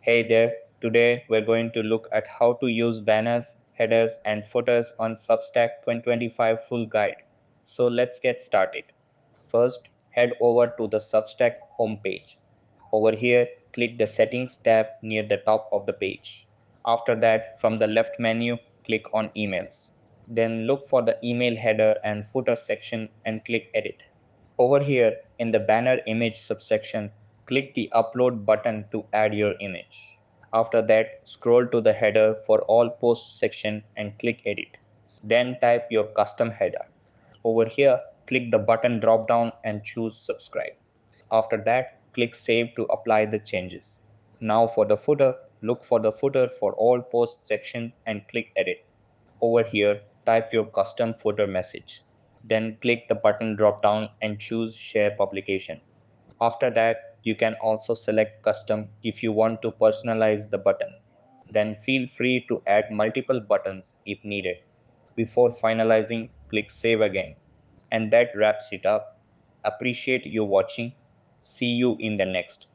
Hey there, today we're going to look at how to use banners, headers, and footers on Substack 2025 full guide. So let's get started. First, head over to the Substack homepage. Over here, click the Settings tab near the top of the page. After that, from the left menu, click on Emails. Then look for the email header and footer section and click Edit. Over here in the banner image subsection, click the upload button to add your image. After that, scroll to the header for all posts section and click edit. Then type your custom header. Over here, click the button drop down and choose subscribe. After that, click save to apply the changes. Now for the footer, look for the footer for all posts section and click edit. Over here, type your custom footer message. Then click the button drop down and choose Share Publication. After that, you can also select Custom if you want to personalize the button. Then feel free to add multiple buttons if needed. Before finalizing, click Save again. And that wraps it up. Appreciate you watching. See you in the next.